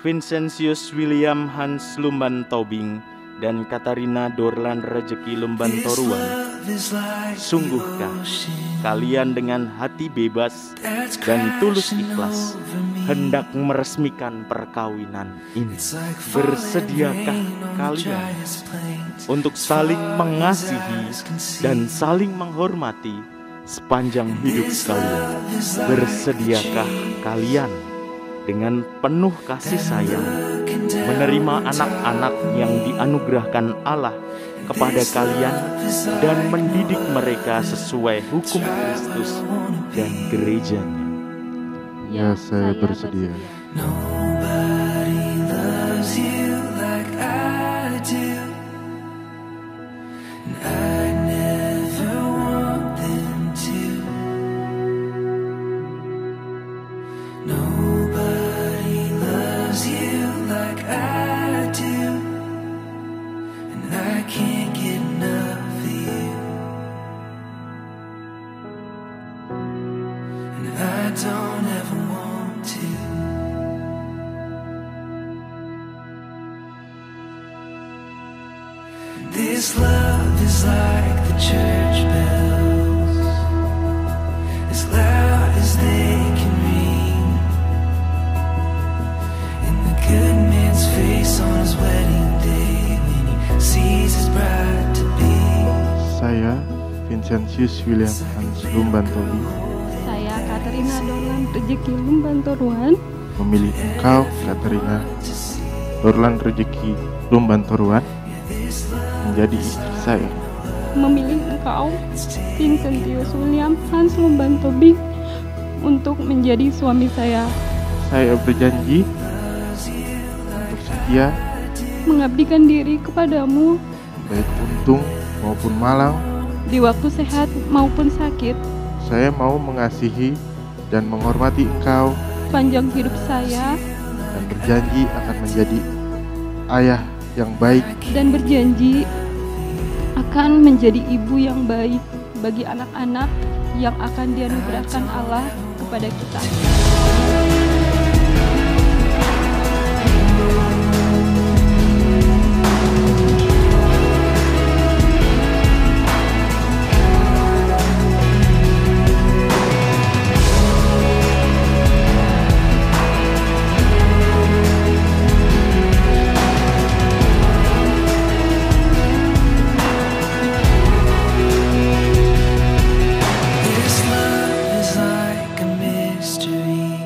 Vincentius William Hans Lumban Tobing dan Katarina Dorlan Rejeki Lumban Toruan, sungguhkah kalian dengan hati bebas dan tulus ikhlas hendak meresmikan perkawinan ini? Bersediakah kalian untuk saling mengasihi dan saling menghormati sepanjang hidup kalian? Bersediakah kalian dengan penuh kasih sayang menerima anak-anak yang dianugerahkan Allah kepada kalian dan mendidik mereka sesuai hukum Kristus dan gerejanya? Ya, saya bersedia. Nobody loves you like I do, and I never want them to. Nobody loves you like I do, and I can't get enough of you, and I don't ever want to. This love is like the church bells, as loud as they can ring, and the good man's face on his wedding day when he sees his bride to be. Saya, Vincentius William Hans Lumban Tobing, Saya, Katarina Dorlan Rejeki Lumban Toruan, memilih engkau, Katarina Dorlan Rejeki Lumban Toruan, menjadi istri saya. memilih engkau, Vincentius William Hans Lumban Tobing, untuk menjadi suami saya, Saya berjanji untuk setia, mengabdikan diri kepadamu baik untung maupun malang. di waktu sehat maupun sakit, Saya mau mengasihi dan menghormati engkau, panjang hidup saya, dan berjanji akan menjadi ayah yang baik dan berjanji akan menjadi ibu yang baik bagi anak-anak yang akan dianugerahkan Allah kepada kita. This love is like a mystery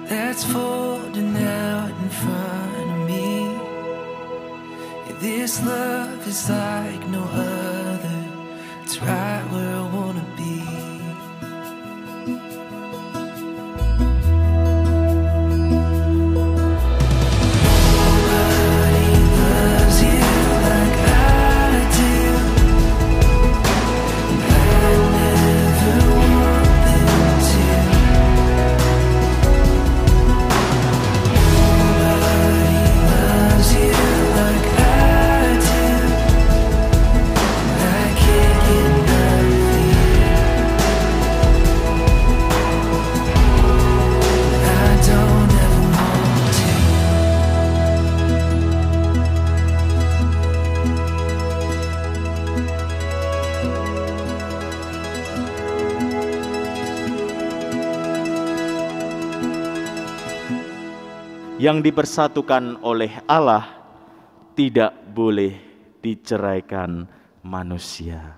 that's folding out in front of me. This love is like no other. It's right where I wanna be. Nobody loves you like I do, and I never want them to. Nobody loves you like I do, and I can't get enough of you, and I don't ever want to. Yang dipersatukan oleh Allah tidak boleh diceraikan manusia.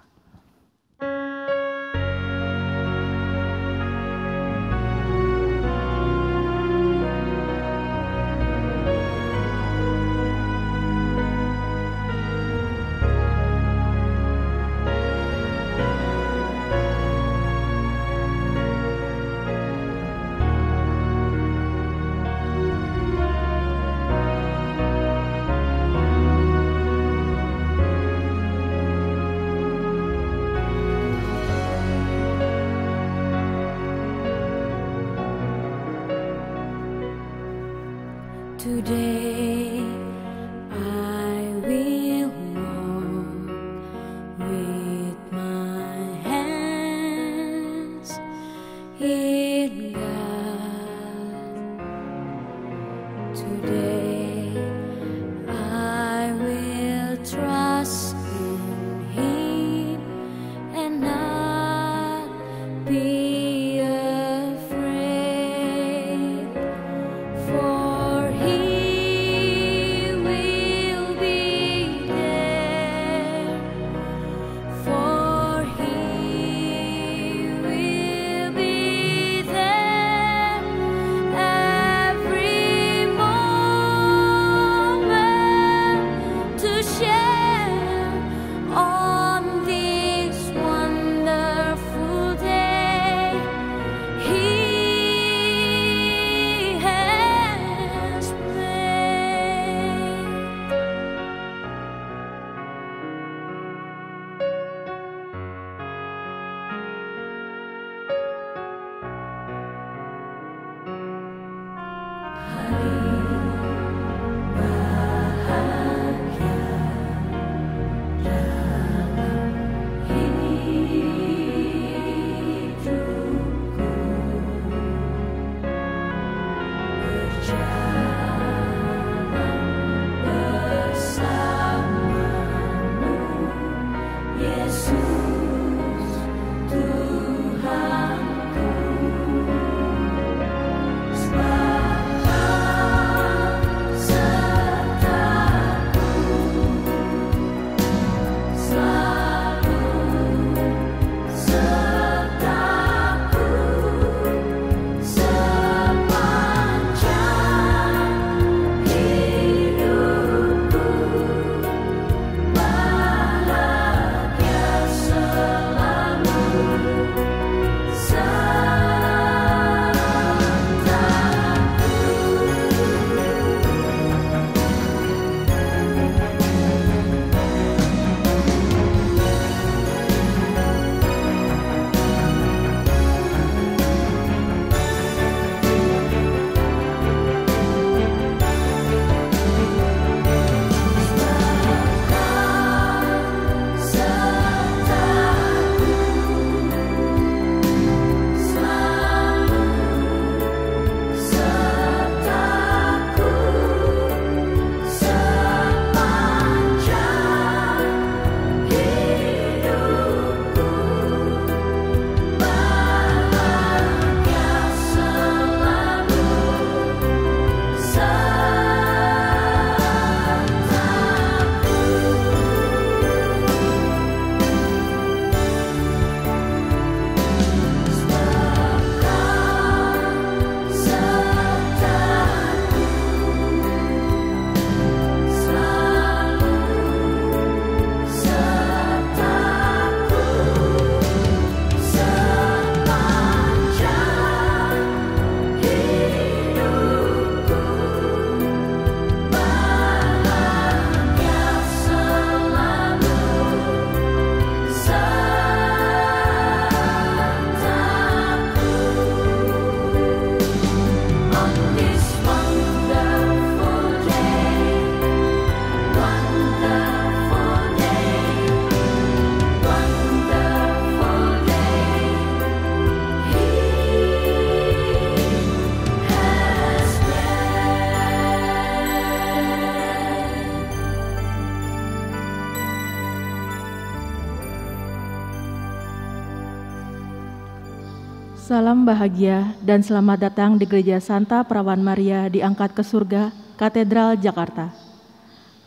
Salam bahagia dan selamat datang di Gereja Santa Perawan Maria diangkat ke surga, Katedral Jakarta.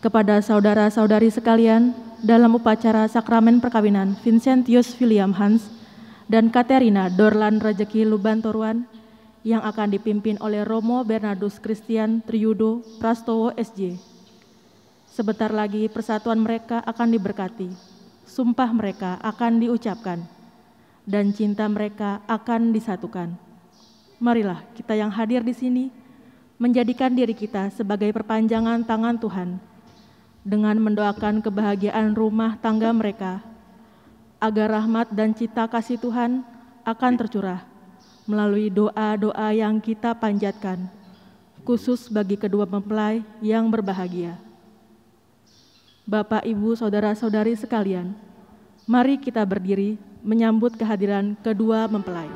Kepada saudara-saudari sekalian, dalam upacara sakramen perkawinan Vincentius William Hans dan Katerina Dorlan Rejeki Lubantoruan yang akan dipimpin oleh Romo Bernardus Christian Triyudo Prastowo SJ. Sebentar lagi persatuan mereka akan diberkati, sumpah mereka akan diucapkan, dan cinta mereka akan disatukan. Marilah kita yang hadir di sini menjadikan diri kita sebagai perpanjangan tangan Tuhan dengan mendoakan kebahagiaan rumah tangga mereka, agar rahmat dan cita kasih Tuhan akan tercurah melalui doa-doa yang kita panjatkan, khusus bagi kedua mempelai yang berbahagia. Bapak, Ibu, saudara-saudari sekalian, mari kita berdiri menyambut kehadiran kedua mempelai.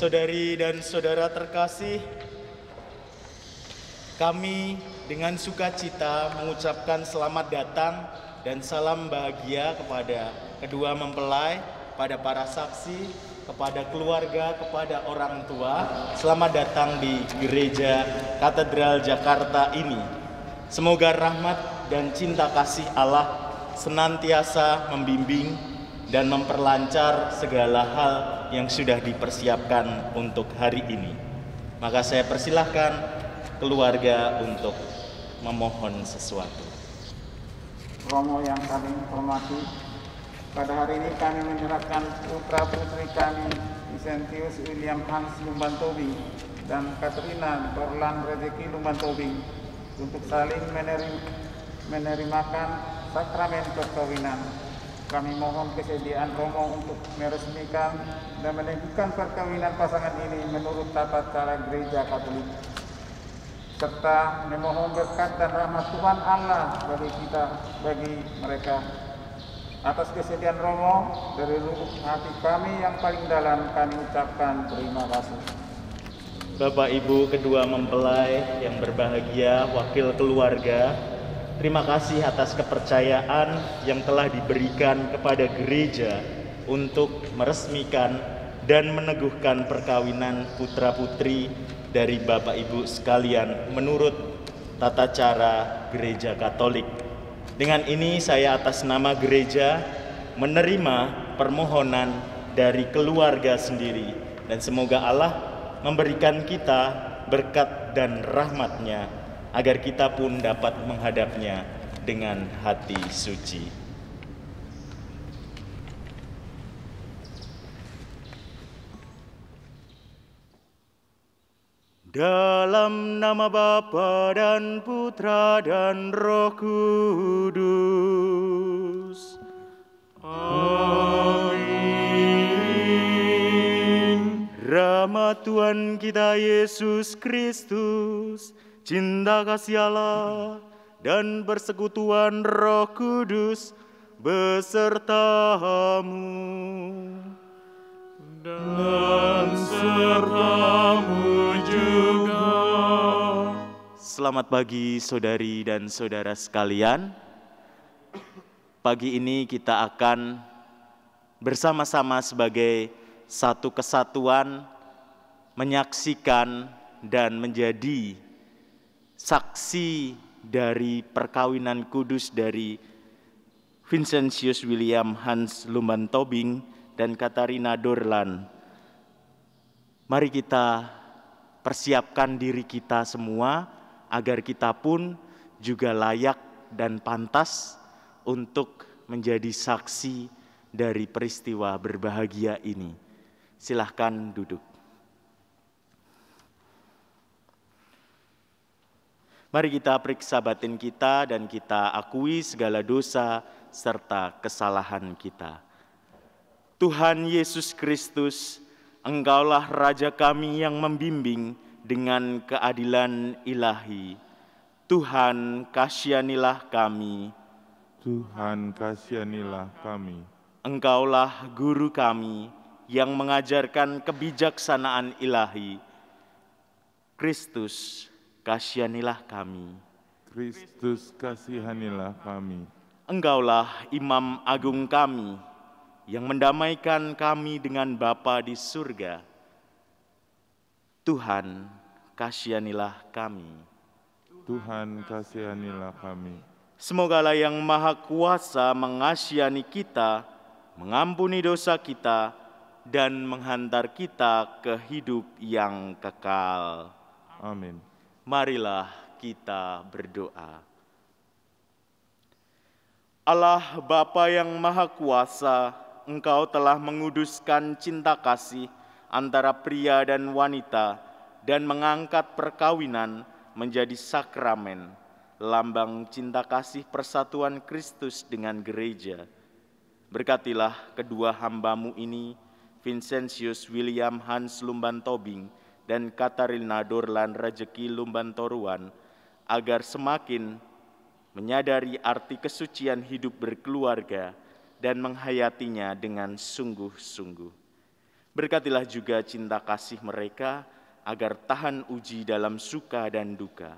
Saudari dan saudara terkasih, kami dengan sukacita mengucapkan selamat datang dan salam bahagia kepada kedua mempelai, kepada para saksi, kepada keluarga, kepada orang tua. Selamat datang di Gereja Katedral Jakarta ini. Semoga rahmat dan cinta kasih Allah senantiasa membimbing dan memperlancar segala hal yang sudah dipersiapkan untuk hari ini. Maka saya persilahkan keluarga untuk memohon sesuatu. Romo yang kami hormati, pada hari ini kami menyerahkan putra putri kami Vincentius William Hans Lumbantobing dan Katerina Dorlan Rejeki Lumbantobing untuk saling menerimakan sakramen perkawinan. Kami mohon kesediaan Romo untuk meresmikan dan meneguhkan perkawinan pasangan ini menurut tata cara Gereja Katolik, serta memohon berkat dan rahmat Tuhan Allah bagi mereka. Atas kesediaan Romo, dari lubuk hati kami yang paling dalam kami ucapkan terima kasih. Bapak Ibu kedua mempelai yang berbahagia, wakil keluarga, terima kasih atas kepercayaan yang telah diberikan kepada gereja untuk meresmikan dan meneguhkan perkawinan putra-putri dari Bapak Ibu sekalian menurut tata cara Gereja Katolik. Dengan ini saya atas nama gereja menerima permohonan dari keluarga sendiri, dan semoga Allah memberikan kita berkat dan rahmat-Nya agar kita pun dapat menghadapnya dengan hati suci. Dalam nama Bapa dan Putra dan Roh Kudus. Amin. Rahmat Tuhan kita Yesus Kristus, cinta kasih Allah, dan persekutuan Roh Kudus besertamu. Dan sertamu juga. Selamat pagi saudari dan saudara sekalian. Pagi ini kita akan bersama-sama sebagai satu kesatuan menyaksikan dan menjadi saksi dari perkawinan kudus dari Vincentius William Hans Lumban Tobing dan Katarina Dorlan. Mari kita persiapkan diri kita semua agar kita pun juga layak dan pantas untuk menjadi saksi dari peristiwa berbahagia ini. Silahkan duduk. Mari kita periksa batin kita dan kita akui segala dosa serta kesalahan kita. Tuhan Yesus Kristus, Engkaulah Raja kami yang membimbing dengan keadilan ilahi. Tuhan, kasihanilah kami. Tuhan, kasihanilah kami. Engkaulah guru kami yang mengajarkan kebijaksanaan ilahi. Kristus, kasihanilah kami. Kristus, kasihanilah kami. Engkaulah Imam Agung kami yang mendamaikan kami dengan Bapa di surga. Tuhan, kasihanilah kami. Tuhan, kasihanilah kami. Semogalah yang Maha Kuasa mengasihani kita, mengampuni dosa kita, dan menghantar kita ke hidup yang kekal. Amin. Marilah kita berdoa. Allah Bapa yang Maha Kuasa, Engkau telah menguduskan cinta kasih antara pria dan wanita dan mengangkat perkawinan menjadi sakramen, lambang cinta kasih persatuan Kristus dengan gereja. Berkatilah kedua hamba-Mu ini, Vincentius William Hans Lumban Tobing dan Katarina Dorlan Rejeki Lumban Toruan, agar semakin menyadari arti kesucian hidup berkeluarga dan menghayatinya dengan sungguh-sungguh. Berkatilah juga cinta kasih mereka agar tahan uji dalam suka dan duka.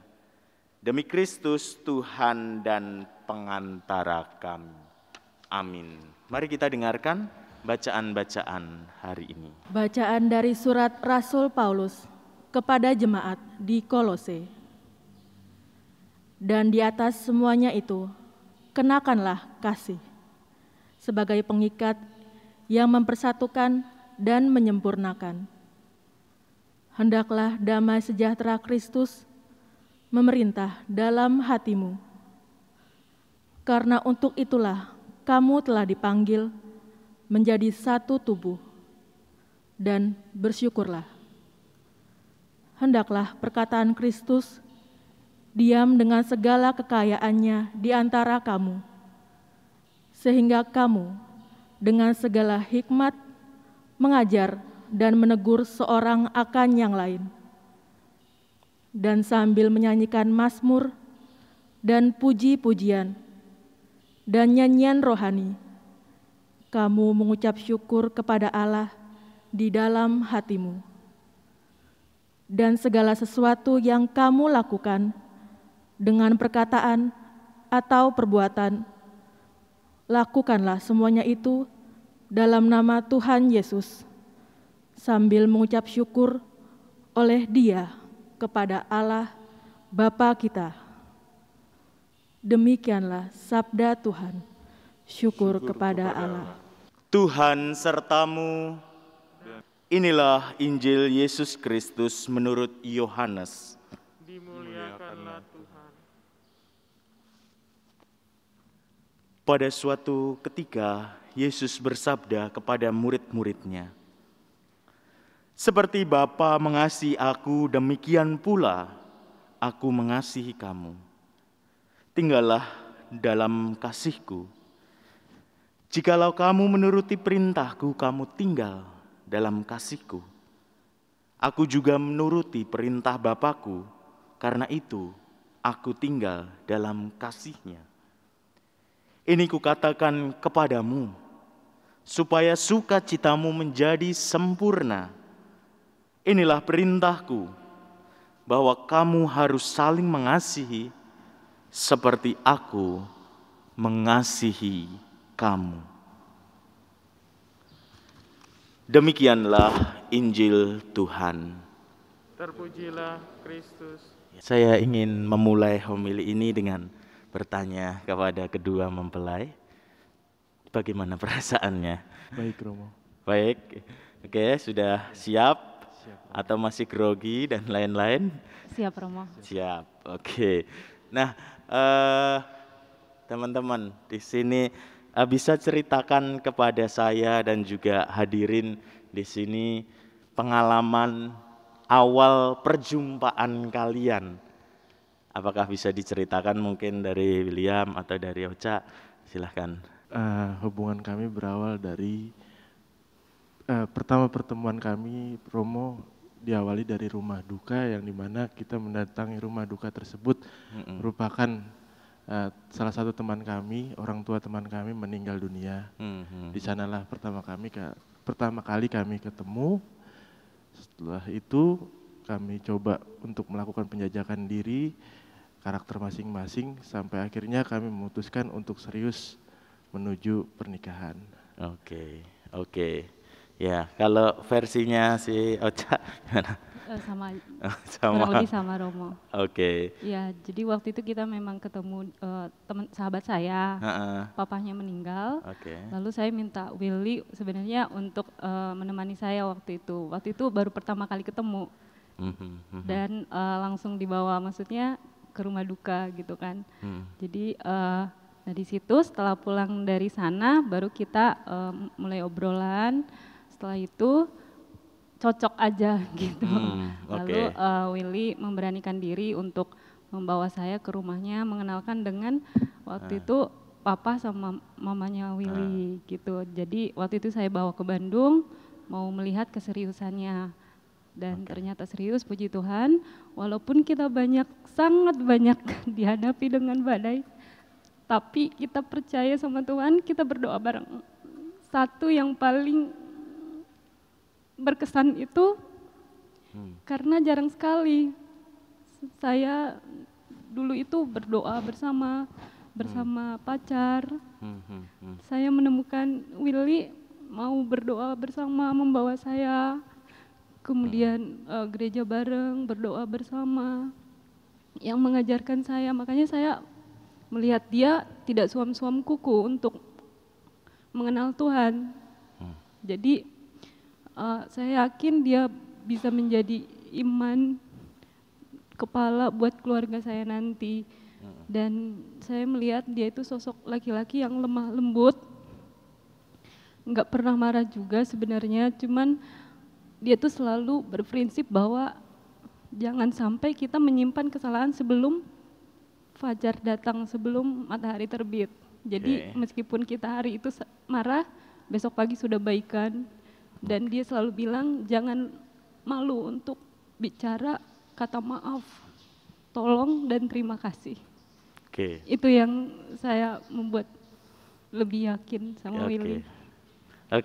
Demi Kristus Tuhan dan pengantara kami. Amin. Mari kita dengarkan bacaan-bacaan hari ini. Bacaan dari surat Rasul Paulus kepada jemaat di Kolose. Dan di atas semuanya itu, kenakanlah kasih sebagai pengikat yang mempersatukan dan menyempurnakan. Hendaklah damai sejahtera Kristus memerintah dalam hatimu. Karena untuk itulah kamu telah dipanggil menjadi satu tubuh, dan bersyukurlah. Hendaklah perkataan Kristus diam dengan segala kekayaannya di antara kamu, sehingga kamu dengan segala hikmat mengajar dan menegur seorang akan yang lain. Dan sambil menyanyikan mazmur dan puji-pujian dan nyanyian rohani, kamu mengucap syukur kepada Allah di dalam hatimu. Dan segala sesuatu yang kamu lakukan dengan perkataan atau perbuatan, lakukanlah semuanya itu dalam nama Tuhan Yesus, sambil mengucap syukur oleh Dia kepada Allah Bapa kita. Demikianlah sabda Tuhan. Syukur kepada Allah. Tuhan sertamu. Inilah Injil Yesus Kristus menurut Yohanes. Dimuliakanlah Tuhan. Pada suatu ketika, Yesus bersabda kepada murid-muridnya, "Seperti Bapa mengasihi aku, demikian pula aku mengasihi kamu. Tinggallah dalam kasih-Ku. Jikalau kamu menuruti perintah-Ku, kamu tinggal dalam kasih-Ku. Aku juga menuruti perintah Bapa-Ku, karena itu aku tinggal dalam kasih-Nya. Ini kukatakan kepadamu, supaya sukacitamu menjadi sempurna. Inilah perintah-Ku, bahwa kamu harus saling mengasihi seperti aku mengasihi kamu. Demikianlah Injil Tuhan. Terpujilah Kristus. Saya ingin memulai homili ini dengan bertanya kepada kedua mempelai, bagaimana perasaannya? Baik Romo. Baik, oke, sudah siap atau masih grogi dan lain-lain? Siap, Romo. Siap, oke. Nah, teman-teman di sini bisa ceritakan kepada saya dan juga hadirin di sini pengalaman awal perjumpaan kalian. Apakah bisa diceritakan mungkin dari William atau dari Ocha? Silahkan. Hubungan kami berawal dari pertama pertemuan kami, Romo, diawali dari rumah duka yang dimana kita mendatangi rumah duka tersebut merupakan salah satu teman kami, orang tua teman kami meninggal dunia. Di sanalah pertama kali kami ketemu. Setelah itu kami coba untuk melakukan penjajakan diri, karakter masing-masing, sampai akhirnya kami memutuskan untuk serius menuju pernikahan. Oke. Ya, kalau versinya si Ocha gimana? Sama, Sama. kurang lebih sama Romo. Oke. Ya, jadi waktu itu kita memang ketemu teman sahabat saya, papahnya meninggal. Lalu saya minta Willy sebenarnya untuk menemani saya waktu itu. Waktu itu baru pertama kali ketemu dan langsung dibawa, maksudnya ke rumah duka gitu kan. Jadi nah di situ setelah pulang dari sana baru kita mulai obrolan. Setelah itu cocok aja gitu. Lalu Willy memberanikan diri untuk membawa saya ke rumahnya, mengenalkan dengan waktu itu papa sama mamanya Willy gitu. Jadi waktu itu saya bawa ke Bandung mau melihat keseriusannya dan ternyata serius, puji Tuhan. Walaupun kita sangat banyak dihadapi dengan badai, tapi kita percaya sama Tuhan, kita berdoa bareng. Satu yang paling berkesan itu karena jarang sekali saya dulu itu berdoa bersama pacar. Saya menemukan Willy mau berdoa bersama, membawa saya kemudian gereja bareng, berdoa bersama, yang mengajarkan saya. Makanya saya melihat dia tidak suam-suam kuku untuk mengenal Tuhan. Jadi saya yakin dia bisa menjadi iman kepala buat keluarga saya nanti. Dan saya melihat dia itu sosok laki-laki yang lemah lembut, nggak pernah marah juga sebenarnya, cuman dia tuh selalu berprinsip bahwa jangan sampai kita menyimpan kesalahan sebelum fajar datang, sebelum matahari terbit. Jadi meskipun kita hari itu marah, besok pagi sudah baikan. Dan dia selalu bilang jangan malu untuk bicara kata maaf, tolong dan terima kasih. Itu yang saya membuat lebih yakin sama Willy.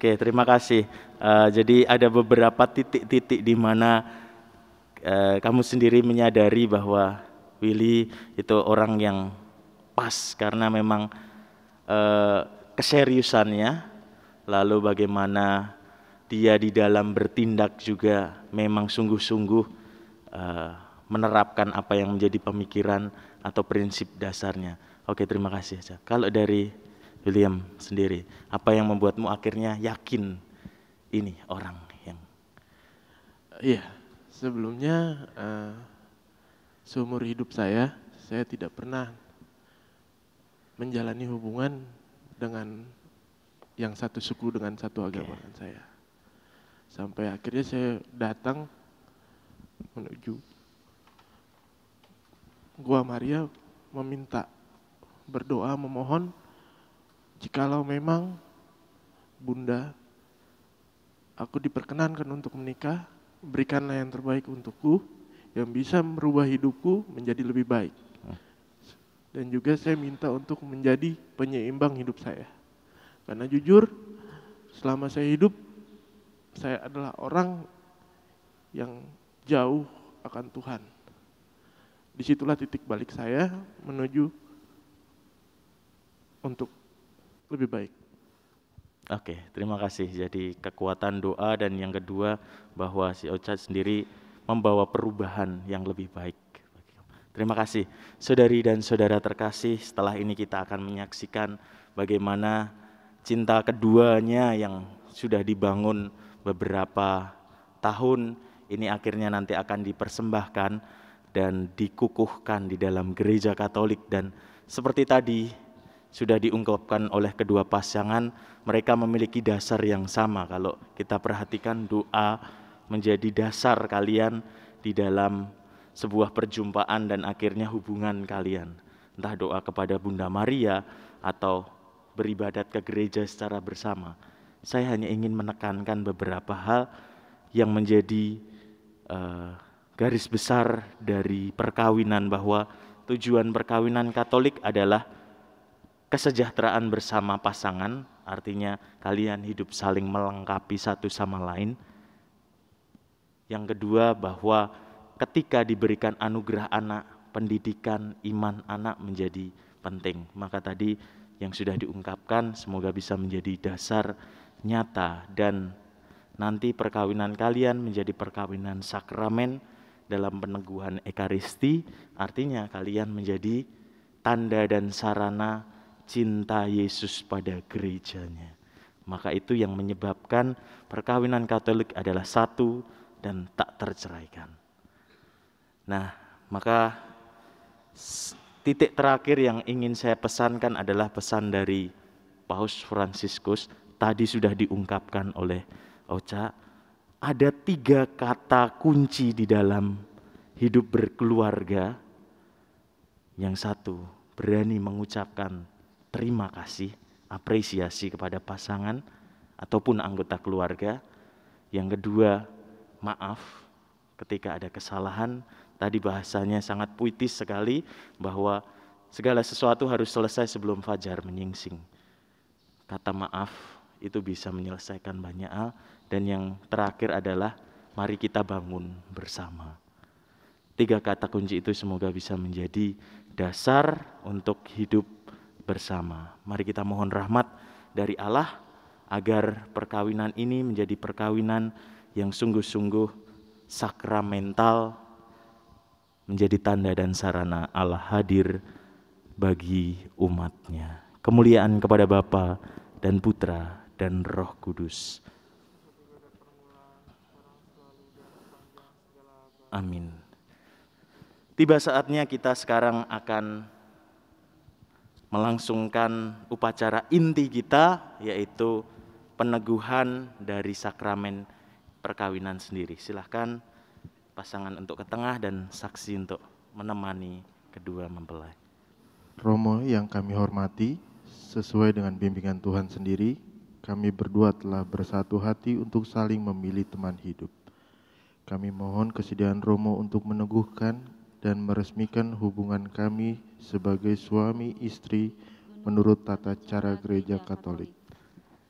Terima kasih. Jadi ada beberapa titik-titik di mana kamu sendiri menyadari bahwa Willy itu orang yang pas karena memang keseriusannya, lalu bagaimana dia di dalam bertindak juga memang sungguh-sungguh menerapkan apa yang menjadi pemikiran atau prinsip dasarnya. Terima kasih. Kalau dari William sendiri, apa yang membuatmu akhirnya yakin ini orang yang... Iya, sebelumnya seumur hidup saya tidak pernah menjalani hubungan dengan yang satu suku dengan satu agama dengan saya. Sampai akhirnya saya datang menuju Gua Maria meminta, berdoa, memohon, jikalau memang Bunda, aku diperkenankan untuk menikah, berikanlah yang terbaik untukku, yang bisa merubah hidupku menjadi lebih baik. Dan juga saya minta untuk menjadi penyeimbang hidup saya. Karena jujur, selama saya hidup, saya adalah orang yang jauh akan Tuhan. Disitulah titik balik saya menuju untuk lebih baik. Oke, terima kasih. Jadi kekuatan doa, dan yang kedua bahwa si Ocha sendiri membawa perubahan yang lebih baik. Terima kasih. Saudari dan saudara terkasih, setelah ini kita akan menyaksikan bagaimana cinta keduanya yang sudah dibangun beberapa tahun ini akhirnya nanti akan dipersembahkan dan dikukuhkan di dalam gereja Katolik. Dan seperti tadi sudah diungkapkan oleh kedua pasangan, mereka memiliki dasar yang sama. Kalau kita perhatikan, doa menjadi dasar kalian di dalam sebuah perjumpaan dan akhirnya hubungan kalian. Entah doa kepada Bunda Maria atau beribadat ke gereja secara bersama. Saya hanya ingin menekankan beberapa hal yang menjadi garis besar dari perkawinan, bahwa tujuan perkawinan Katolik adalah kesejahteraan bersama pasangan, artinya kalian hidup saling melengkapi satu sama lain. Yang kedua, bahwa ketika diberikan anugerah anak, pendidikan iman anak menjadi penting. Maka tadi yang sudah diungkapkan semoga bisa menjadi dasar nyata, dan nanti perkawinan kalian menjadi perkawinan sakramen dalam peneguhan Ekaristi, artinya kalian menjadi tanda dan sarana cinta Yesus pada gerejanya. Maka itu yang menyebabkan perkawinan Katolik adalah satu dan tak terceraikan. Nah, maka titik terakhir yang ingin saya pesankan adalah pesan dari Paus Fransiskus. Tadi sudah diungkapkan oleh Ocha. Ada 3 kata kunci di dalam hidup berkeluarga. Yang satu, berani mengucapkan terima kasih, apresiasi kepada pasangan ataupun anggota keluarga. Yang kedua, maaf ketika ada kesalahan. Tadi bahasanya sangat puitis sekali, bahwa segala sesuatu harus selesai sebelum fajar menyingsing. Kata maaf itu bisa menyelesaikan banyak hal. Dan yang terakhir adalah mari kita bangun bersama. 3 kata kunci itu semoga bisa menjadi dasar untuk hidup bersama. Mari kita mohon rahmat dari Allah agar perkawinan ini menjadi perkawinan yang sungguh-sungguh sakramental, menjadi tanda dan sarana Allah hadir bagi umatnya. Kemuliaan kepada Bapa dan Putra dan Roh Kudus. Amin. Tiba saatnya kita sekarang akan melangsungkan upacara inti kita, yaitu peneguhan dari sakramen perkawinan sendiri. Silahkan pasangan untuk ke tengah dan saksi untuk menemani kedua mempelai. Romo yang kami hormati, sesuai dengan bimbingan Tuhan sendiri, kami berdua telah bersatu hati untuk saling memilih teman hidup. Kami mohon kesediaan Romo untuk meneguhkan dan meresmikan hubungan kami sebagai suami istri menurut tata cara Gereja Katolik.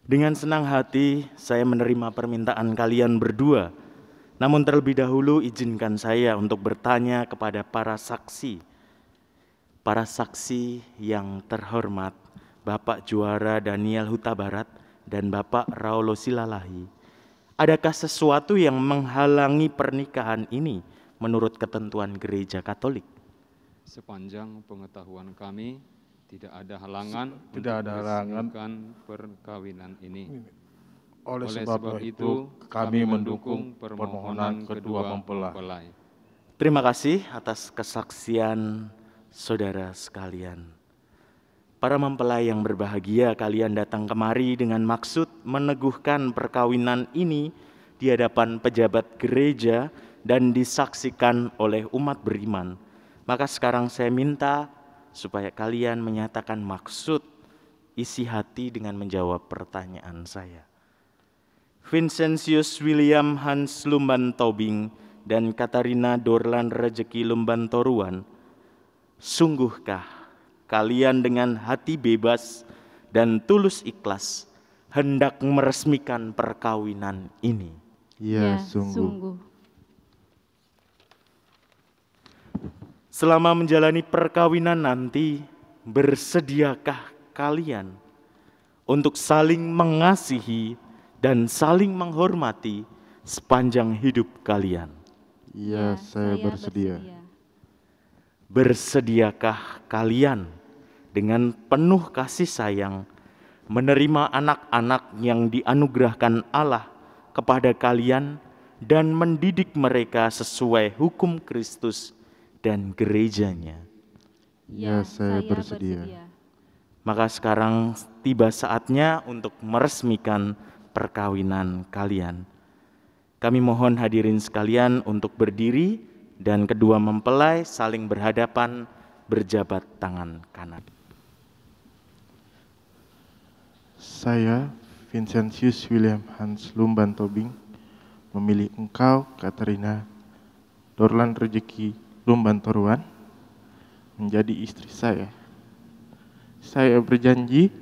Dengan senang hati saya menerima permintaan kalian berdua. Namun terlebih dahulu izinkan saya untuk bertanya kepada para saksi. Para saksi yang terhormat, Bapak Juara Daniel Huta Barat dan Bapak Raulo Silalahi. Adakah sesuatu yang menghalangi pernikahan ini menurut ketentuan Gereja Katolik? Sepanjang pengetahuan kami, tidak ada halangan Tidak ada halangan. meresmikan perkawinan ini. Oleh sebab itu, kami mendukung permohonan kedua mempelai. Terima kasih atas kesaksian saudara sekalian. Para mempelai yang berbahagia, kalian datang kemari dengan maksud meneguhkan perkawinan ini di hadapan pejabat gereja dan disaksikan oleh umat beriman. Maka sekarang saya minta supaya kalian menyatakan maksud isi hati dengan menjawab pertanyaan saya. Vincentius William Hans Lumban Tobing dan Katarina Dorlan Rejeki Lumban Toruan, sungguhkah kalian dengan hati bebas dan tulus ikhlas hendak meresmikan perkawinan ini? Ya, sungguh. Selama menjalani perkawinan nanti, bersediakah kalian untuk saling mengasihi dan saling menghormati sepanjang hidup kalian. Ya, saya bersedia. Bersediakah kalian dengan penuh kasih sayang menerima anak-anak yang dianugerahkan Allah kepada kalian dan mendidik mereka sesuai hukum Kristus dan gerejanya? Ya, saya bersedia. Maka sekarang tiba saatnya untuk meresmikan perkawinan kalian. Kami mohon hadirin sekalian untuk berdiri dan kedua mempelai saling berhadapan berjabat tangan kanan. Saya, Vincentius William Hans Lumban Tobing, memilih engkau, Katerina Dorlan Rejeki Lumban Toruan, menjadi istri saya. Saya berjanji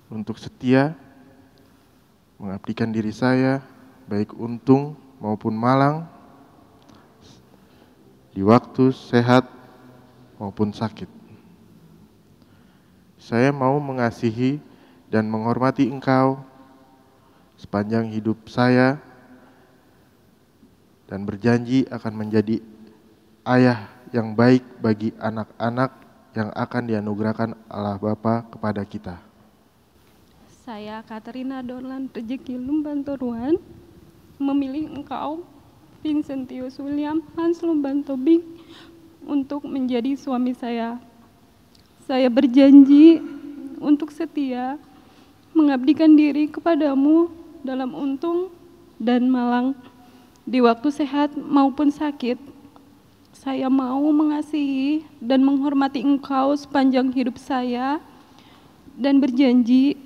untuk setia mengabdikan diri saya, baik untung maupun malang, di waktu sehat maupun sakit. Saya mau mengasihi dan menghormati engkau sepanjang hidup saya dan berjanji akan menjadi ayah yang baik bagi anak-anak yang akan dianugerahkan Allah Bapa kepada kita. Saya, Katerina Dorlan Rejeki Lumban Toruan, memilih engkau, Vincentius William Hans Lumban Tobing, untuk menjadi suami saya. Saya berjanji untuk setia mengabdikan diri kepadamu dalam untung dan malang, di waktu sehat maupun sakit. Saya mau mengasihi dan menghormati engkau sepanjang hidup saya dan berjanji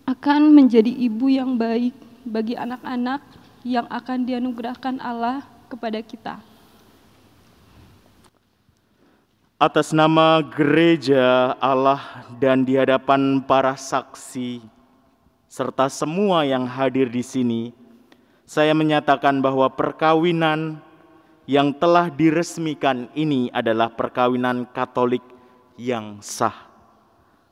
akan menjadi ibu yang baik bagi anak-anak yang akan dianugerahkan Allah kepada kita. Atas nama gereja Allah dan di hadapan para saksi serta semua yang hadir di sini, saya menyatakan bahwa perkawinan yang telah diresmikan ini adalah perkawinan Katolik yang sah.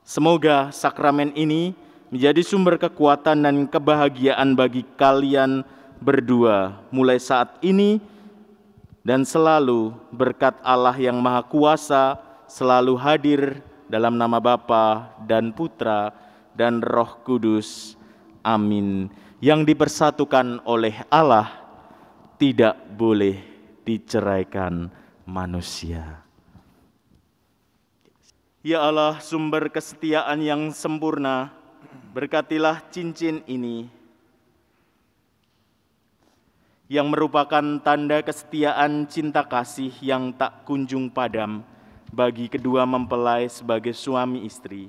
Semoga sakramen ini menjadi sumber kekuatan dan kebahagiaan bagi kalian berdua mulai saat ini dan selalu. Berkat Allah yang Maha Kuasa selalu hadir dalam nama Bapa dan Putra dan Roh Kudus. Amin. Yang dipersatukan oleh Allah tidak boleh diceraikan manusia. Ya Allah, sumber kesetiaan yang sempurna, berkatilah cincin ini yang merupakan tanda kesetiaan cinta kasih yang tak kunjung padam bagi kedua mempelai sebagai suami istri.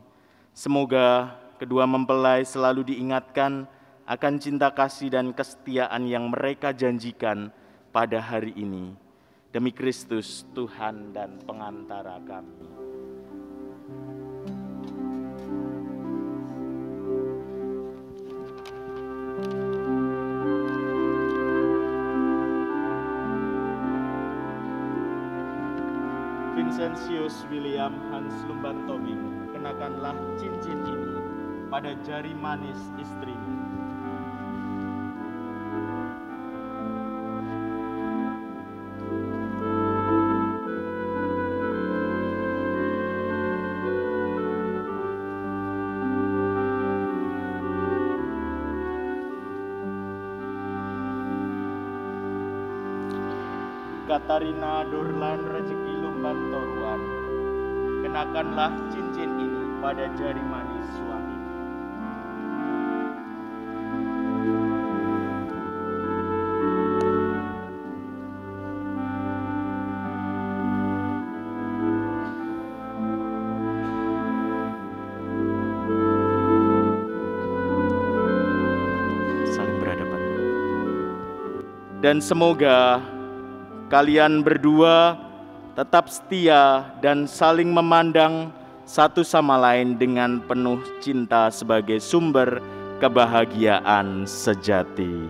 Semoga kedua mempelai selalu diingatkan akan cinta kasih dan kesetiaan yang mereka janjikan pada hari ini. Demi Kristus, Tuhan dan pengantara kami. Vincentius William Hans Lumban Tobing, kenakanlah cincin ini pada jari manis istrimu. Katerina Dorlan Rejeki Lumban Toruan, kenakanlah cincin ini pada jari manis suami. Saling berhadapan. Dan semoga kalian berdua tetap setia dan saling memandang satu sama lain dengan penuh cinta sebagai sumber kebahagiaan sejati.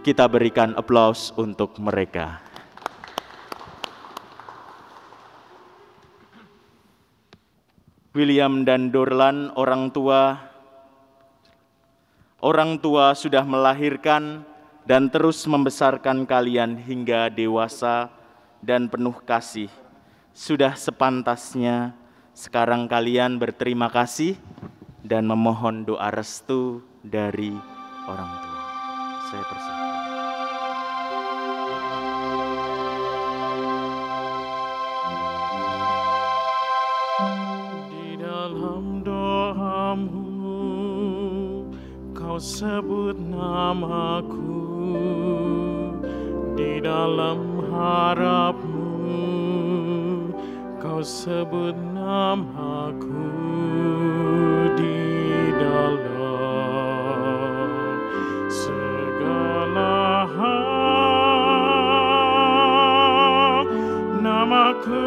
Kita berikan aplaus untuk mereka. William dan Dorlan, orang tua sudah melahirkan dan terus membesarkan kalian hingga dewasa dan penuh kasih. Sudah sepantasnya sekarang kalian berterima kasih dan memohon doa restu dari orang tua. Saya persilakan. Di dalam doamu kau sebut namaku, di dalam harapmu kau sebut namaku, di dalam segala hal namaku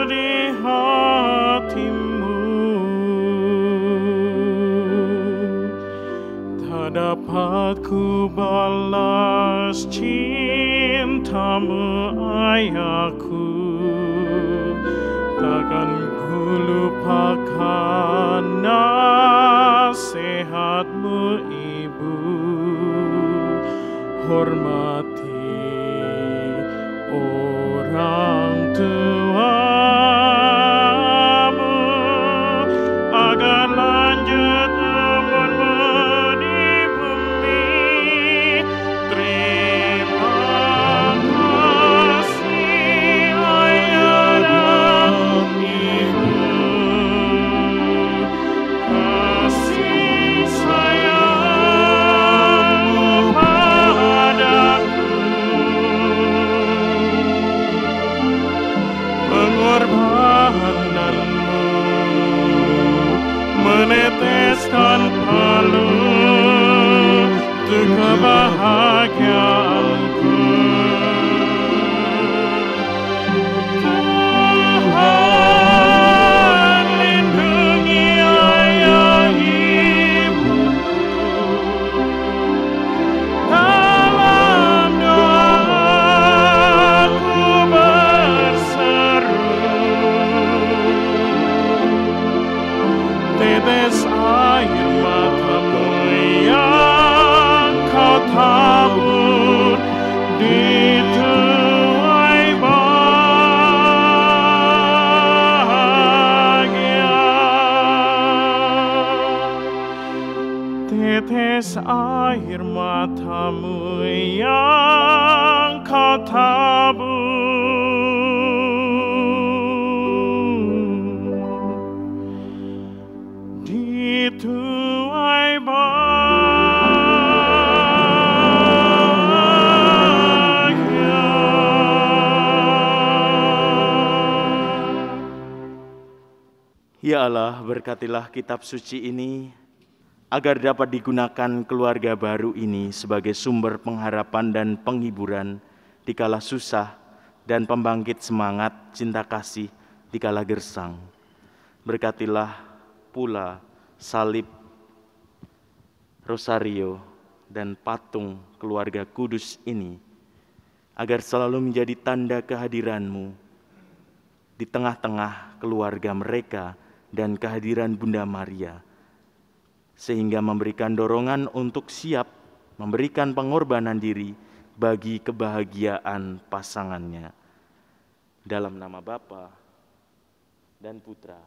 di hatimu. Tak dapat ku balas cintamu ayahku, takkan ku lupakan nasihatmu ibu. Hormati orang tuamu agar lanjut umurmu di bumi. Terima kasih ayah dan ibu, kasih sayangmu padaku, pengorbananmu meneteskan palu untuk kebahagiaanku. Tuhan lindungi ayah ibuku, dalam doaku berseru. Tetes air matamu yang kau tabur di tuai bahagia. Tetes air matamu yang kau tabur di tuai bahagia. Ya Allah, berkatilah kitab suci ini agar dapat digunakan keluarga baru ini sebagai sumber pengharapan dan penghiburan di kala susah dan pembangkit semangat cinta kasih di kala gersang. Berkatilah pula salib, rosario, dan patung keluarga kudus ini agar selalu menjadi tanda kehadiran-Mu di tengah-tengah keluarga mereka dan kehadiran Bunda Maria, sehingga memberikan dorongan untuk siap memberikan pengorbanan diri bagi kebahagiaan pasangannya. Dalam nama Bapa dan Putra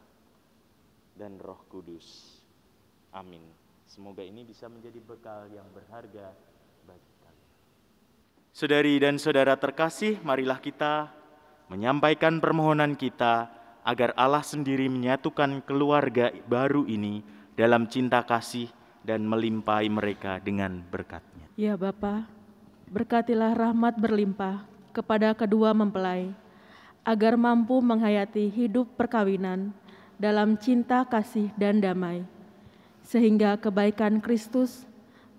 dan Roh Kudus. Amin. Semoga ini bisa menjadi bekal yang berharga bagi kalian. Saudari dan saudara terkasih, marilah kita menyampaikan permohonan kita agar Allah sendiri menyatukan keluarga baru ini dalam cinta kasih dan melimpahi mereka dengan berkat-Nya. Ya Bapa, berkatilah rahmat berlimpah kepada kedua mempelai, agar mampu menghayati hidup perkawinan dalam cinta kasih dan damai, sehingga kebaikan Kristus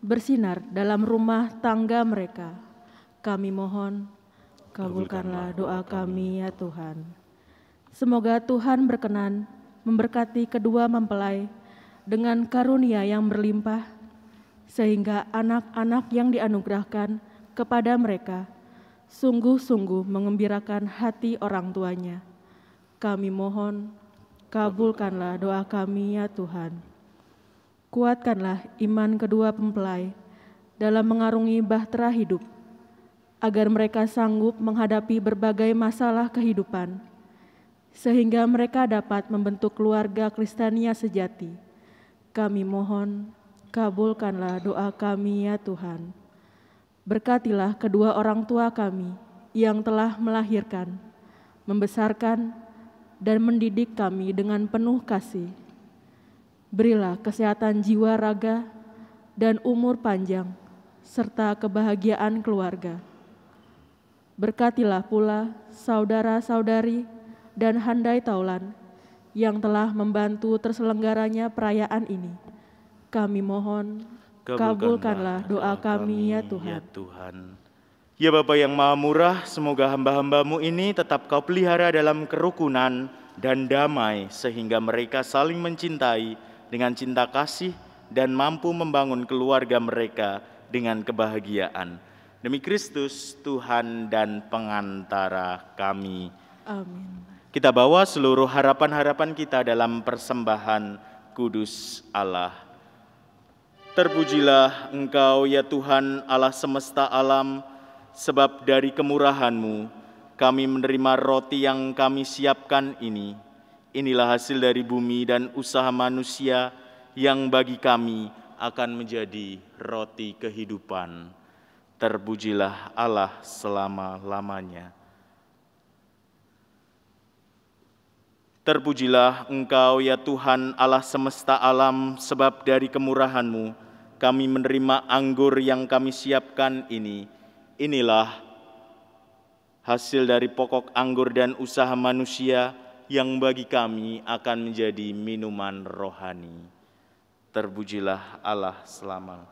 bersinar dalam rumah tangga mereka. Kami mohon, kabulkanlah doa kami ya Tuhan. Semoga Tuhan berkenan memberkati kedua mempelai dengan karunia yang berlimpah, sehingga anak-anak yang dianugerahkan kepada mereka sungguh-sungguh mengembirakan hati orang tuanya. Kami mohon, kabulkanlah doa kami ya Tuhan. Kuatkanlah iman kedua mempelai dalam mengarungi bahtera hidup, agar mereka sanggup menghadapi berbagai masalah kehidupan, sehingga mereka dapat membentuk keluarga Kristania sejati. Kami mohon, kabulkanlah doa kami ya Tuhan. Berkatilah kedua orang tua kami yang telah melahirkan, membesarkan, dan mendidik kami dengan penuh kasih. Berilah kesehatan jiwa raga dan umur panjang, serta kebahagiaan keluarga. Berkatilah pula saudara-saudari dan handai taulan yang telah membantu terselenggaranya perayaan ini. Kami mohon, kabulkanlah doa kami ya Tuhan. Ya Bapa yang Maha Murah, semoga hamba-hambamu ini tetap Kau pelihara dalam kerukunan dan damai, sehingga mereka saling mencintai dengan cinta kasih dan mampu membangun keluarga mereka dengan kebahagiaan. Demi Kristus, Tuhan dan pengantara kami. Amin. Kita bawa seluruh harapan-harapan kita dalam persembahan kudus Allah. Terpujilah Engkau ya Tuhan Allah semesta alam, sebab dari kemurahan-Mu kami menerima roti yang kami siapkan ini. Inilah hasil dari bumi dan usaha manusia yang bagi kami akan menjadi roti kehidupan. Terpujilah Allah selama-lamanya. Terpujilah Engkau ya Tuhan Allah semesta alam, sebab dari kemurahan-Mu kami menerima anggur yang kami siapkan ini. Inilah hasil dari pokok anggur dan usaha manusia yang bagi kami akan menjadi minuman rohani. Terpujilah Allah selama.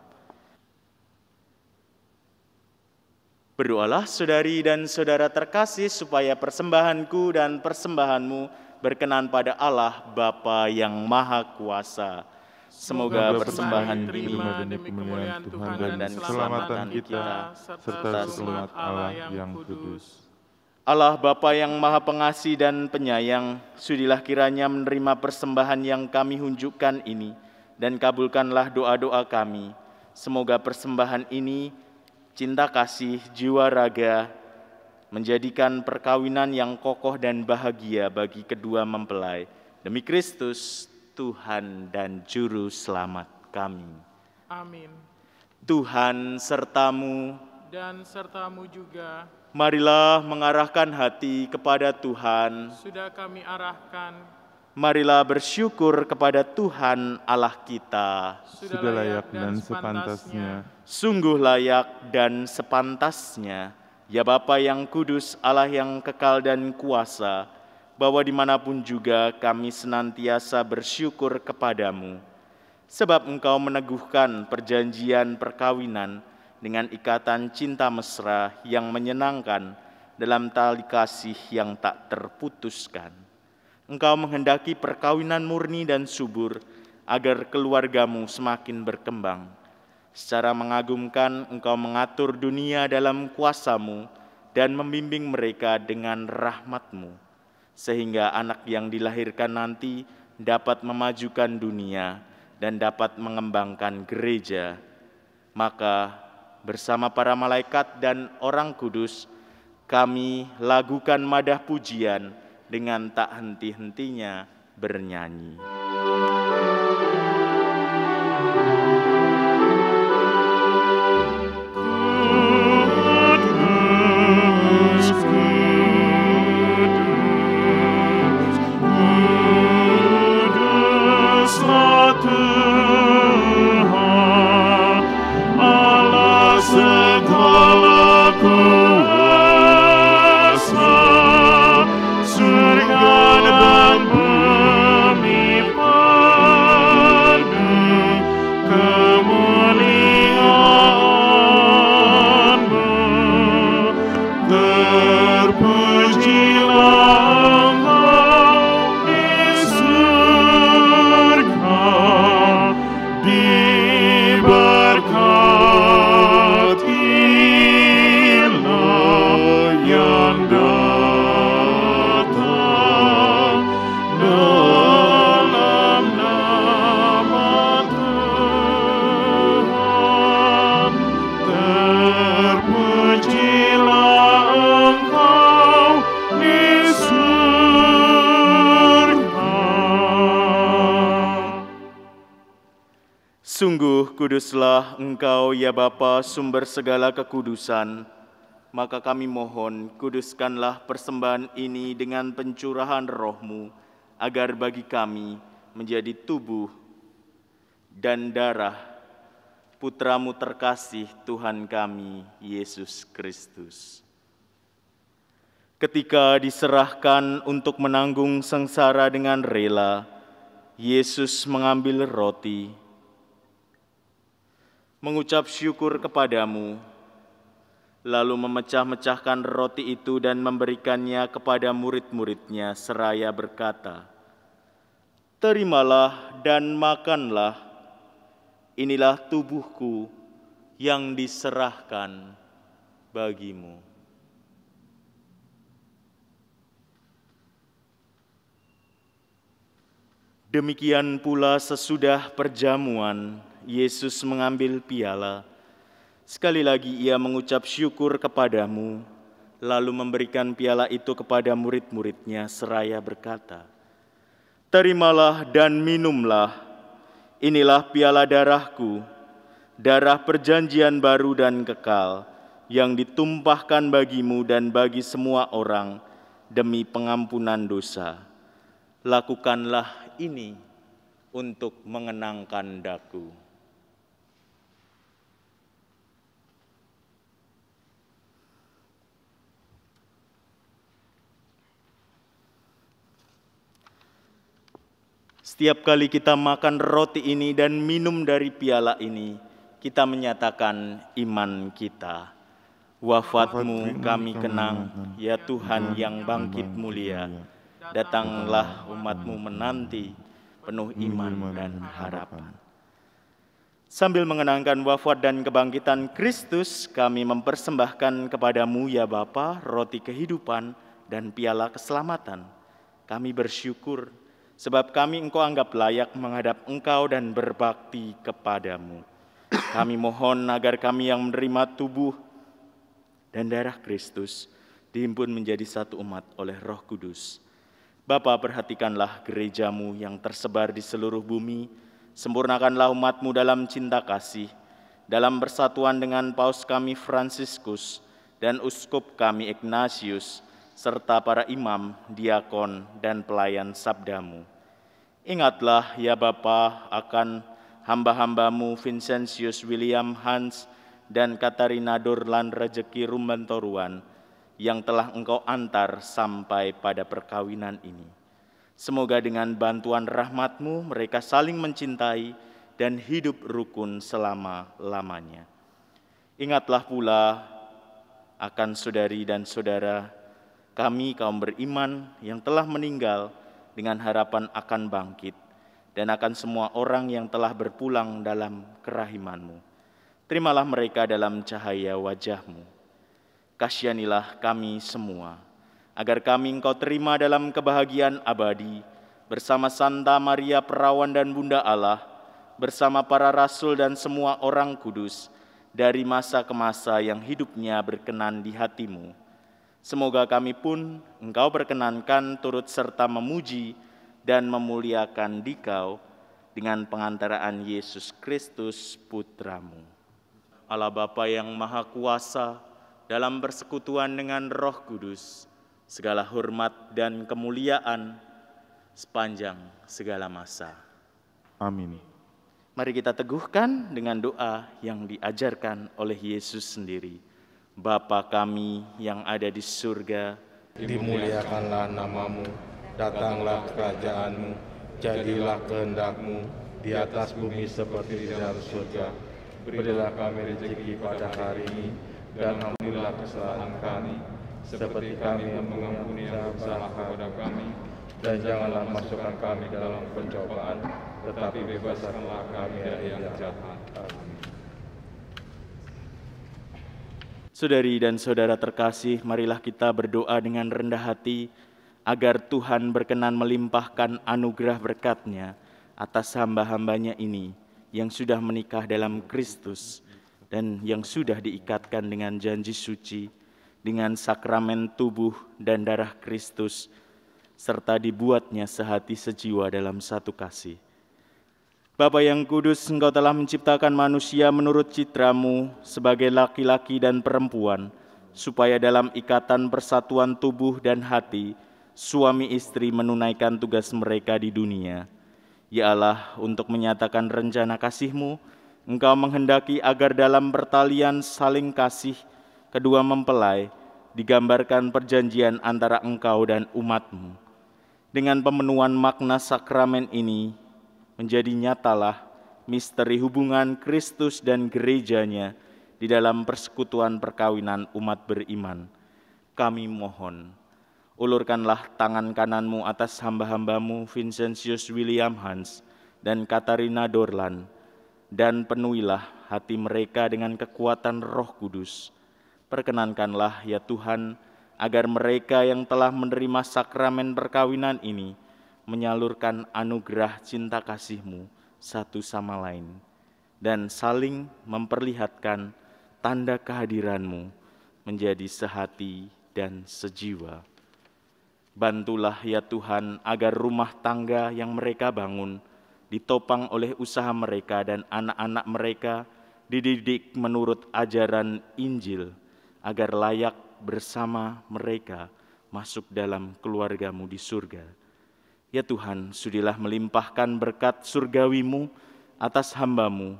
Berdoalah saudari dan saudara terkasih, supaya persembahanku dan persembahanmu berkenan pada Allah Bapa yang Maha Kuasa. Semoga persembahan ini demi kemuliaan Tuhan dan keselamatan kita, serta selamat Allah yang kudus. Allah Bapa yang Maha Pengasih dan Penyayang, sudilah kiranya menerima persembahan yang kami hunjukkan ini, dan kabulkanlah doa-doa kami. Semoga persembahan ini, cinta kasih, jiwa raga, menjadikan perkawinan yang kokoh dan bahagia bagi kedua mempelai. Demi Kristus, Tuhan dan Juru Selamat kami. Amin. Tuhan sertamu, Dan sertamu juga. Marilah mengarahkan hati kepada Tuhan. Sudah kami arahkan. Marilah bersyukur kepada Tuhan Allah kita. Sudah layak dan sepantasnya. Sungguh layak dan sepantasnya, ya Bapa yang kudus, Allah yang kekal dan kuasa, bahwa dimanapun juga kami senantiasa bersyukur kepadamu. Sebab Engkau meneguhkan perjanjian perkawinan dengan ikatan cinta mesra yang menyenangkan dalam tali kasih yang tak terputuskan. Engkau menghendaki perkawinan murni dan subur, agar keluargamu semakin berkembang. Secara mengagumkan Engkau mengatur dunia dalam kuasa-Mu dan membimbing mereka dengan rahmat-Mu, sehingga anak yang dilahirkan nanti dapat memajukan dunia dan dapat mengembangkan gereja. Maka bersama para malaikat dan orang kudus, kami lagukan madah pujian dengan tak henti-hentinya bernyanyi. Surga dan bumi Sungguh kuduslah Engkau ya Bapa, sumber segala kekudusan. Maka kami mohon, kuduskanlah persembahan ini dengan pencurahan Roh-Mu, agar bagi kami menjadi tubuh dan darah Putra-Mu terkasih, Tuhan kami, Yesus Kristus. Ketika diserahkan untuk menanggung sengsara dengan rela, Yesus mengambil roti, mengucap syukur kepadamu, lalu memecah-mecahkan roti itu dan memberikannya kepada murid-muridnya seraya berkata, "Terimalah dan makanlah, inilah tubuhku yang diserahkan bagimu." Demikian pula sesudah perjamuan, Yesus mengambil piala. Sekali lagi ia mengucap syukur kepadamu, lalu memberikan piala itu kepada murid-muridnya seraya berkata, "Terimalah dan minumlah, inilah piala darahku, darah perjanjian baru dan kekal, yang ditumpahkan bagimu dan bagi semua orang demi pengampunan dosa. Lakukanlah ini untuk mengenangkan daku." Setiap kali kita makan roti ini dan minum dari piala ini, kita menyatakan iman kita. Wafat-Mu kami kenang, ya Tuhan yang bangkit mulia. Datanglah umat-Mu menanti, penuh iman dan harapan. Sambil mengenangkan wafat dan kebangkitan Kristus, kami mempersembahkan kepadamu ya Bapa, roti kehidupan dan piala keselamatan. Kami bersyukur, sebab kami Engkau anggap layak menghadap Engkau dan berbakti kepadamu. Kami mohon agar kami yang menerima tubuh dan darah Kristus dihimpun menjadi satu umat oleh Roh Kudus. Bapa, perhatikanlah gereja-Mu yang tersebar di seluruh bumi, sempurnakanlah umat-Mu dalam cinta kasih, dalam persatuan dengan Paus kami Fransiskus dan Uskup kami Ignatius, serta para imam, diakon, dan pelayan sabda-Mu. Ingatlah ya Bapa akan hamba-hamba-Mu Vincentius William Hans dan Katarina Dorlan Rejeki Rumbantoruan yang telah Engkau antar sampai pada perkawinan ini. Semoga dengan bantuan rahmat-Mu mereka saling mencintai dan hidup rukun selama-lamanya. Ingatlah pula akan saudari dan saudara kami kaum beriman yang telah meninggal dengan harapan akan bangkit, dan akan semua orang yang telah berpulang dalam kerahiman-Mu. Terimalah mereka dalam cahaya wajah-Mu. Kasihanilah kami semua, agar kami Engkau terima dalam kebahagiaan abadi, bersama Santa Maria Perawan dan Bunda Allah, bersama para rasul dan semua orang kudus, dari masa ke masa yang hidupnya berkenan di hati-Mu. Semoga kami pun Engkau berkenankan turut serta memuji dan memuliakan Dikau dengan pengantaraan Yesus Kristus Putra-Mu. Allah Bapa yang Maha Kuasa, dalam persekutuan dengan Roh Kudus, segala hormat dan kemuliaan sepanjang segala masa. Amin. Mari kita teguhkan dengan doa yang diajarkan oleh Yesus sendiri. Bapa kami yang ada di surga, dimuliakanlah nama-Mu, datanglah kerajaan-Mu, jadilah kehendak-Mu di atas bumi seperti di dalam surga. Berilah kami rezeki pada hari ini, dan ampunilah kesalahan kami, seperti kami mengampuni yang bersalah kepada kami. Dan janganlah masukkan kami dalam pencobaan, tetapi bebaskanlah kami dari yang jahat. Amin. Saudari dan saudara terkasih, marilah kita berdoa dengan rendah hati, agar Tuhan berkenan melimpahkan anugerah berkat-Nya atas hamba-hambanya ini, yang sudah menikah dalam Kristus, dan yang sudah diikatkan dengan janji suci, dengan sakramen tubuh dan darah Kristus, serta dibuatnya sehati sejiwa dalam satu kasih. Bapa yang kudus, Engkau telah menciptakan manusia menurut citra-Mu sebagai laki-laki dan perempuan, supaya dalam ikatan persatuan tubuh dan hati, suami istri menunaikan tugas mereka di dunia. Ya Allah, untuk menyatakan rencana kasih-Mu, Engkau menghendaki agar dalam pertalian saling kasih, kedua mempelai digambarkan perjanjian antara Engkau dan umat-Mu. Dengan pemenuhan makna sakramen ini, menjadi nyatalah misteri hubungan Kristus dan gerejanya di dalam persekutuan perkawinan umat beriman. Kami mohon, ulurkanlah tangan kananmu atas hamba-hambamu Vincentius William Hans dan Katarina Dorlan, dan penuhilah hati mereka dengan kekuatan Roh Kudus. Perkenankanlah ya Tuhan, agar mereka yang telah menerima sakramen perkawinan ini menyalurkan anugerah cinta kasih-Mu satu sama lain, dan saling memperlihatkan tanda kehadiran-Mu menjadi sehati dan sejiwa. Bantulah ya Tuhan, agar rumah tangga yang mereka bangun ditopang oleh usaha mereka dan anak-anak mereka dididik menurut ajaran Injil, agar layak bersama mereka masuk dalam keluarga-Mu di surga. Ya Tuhan, sudilah melimpahkan berkat surgawi-Mu atas hamba-Mu,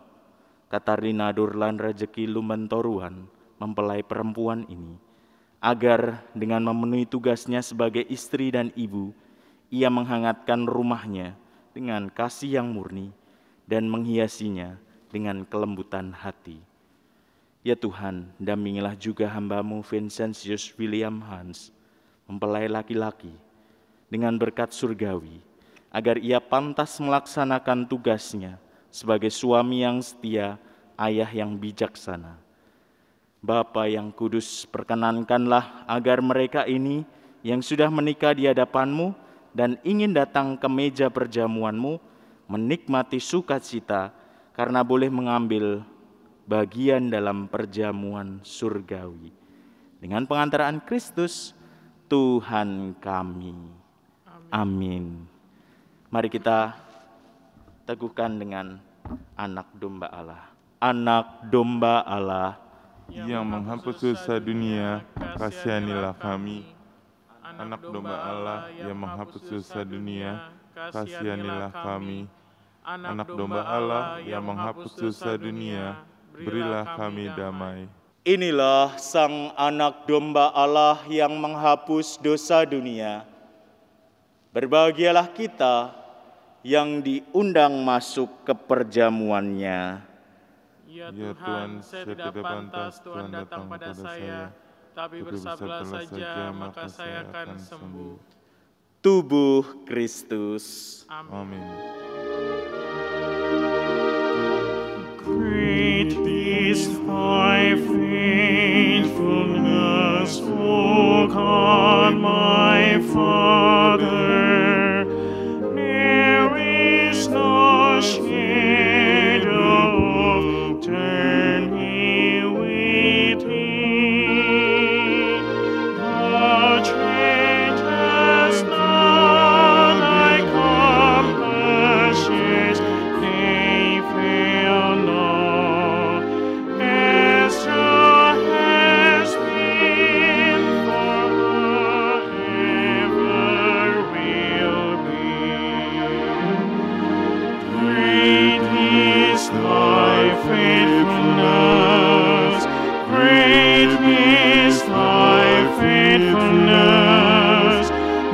Katarina Dorlan Rejeki Lumentoruan, mempelai perempuan ini, agar dengan memenuhi tugasnya sebagai istri dan ibu, ia menghangatkan rumahnya dengan kasih yang murni dan menghiasinya dengan kelembutan hati. Ya Tuhan, dampingilah juga hamba-Mu Vincentius William Hans, mempelai laki-laki, dengan berkat surgawi, agar ia pantas melaksanakan tugasnya sebagai suami yang setia, ayah yang bijaksana. Bapa yang kudus, perkenankanlah agar mereka ini yang sudah menikah di hadapan-Mu dan ingin datang ke meja perjamuan-Mu menikmati sukacita karena boleh mengambil bagian dalam perjamuan surgawi. Dengan pengantaraan Kristus, Tuhan kami. Amin. Mari kita teguhkan dengan anak domba Allah. Anak domba Allah yang menghapus dosa dunia, kasihanilah kami. Anak domba Allah yang menghapus dosa dunia, kasihanilah kami. Anak domba Allah yang menghapus dosa dunia, berilah kami damai. Inilah sang anak domba Allah yang menghapus dosa dunia. Berbahagialah kita yang diundang masuk ke perjamuannya. Ya Tuhan, saya tidak pantas Tuhan datang pada saya, tapi bersabarlah saja maka saya akan sembuh. Tubuh Kristus. Amin. Great is thy faithfulness, O God, my Father. There is no shadow of turning with thee. Thou changest not thy compassions, they fail not. As thou hast been, forever will be. Great is thy faithfulness, great is thy faithfulness.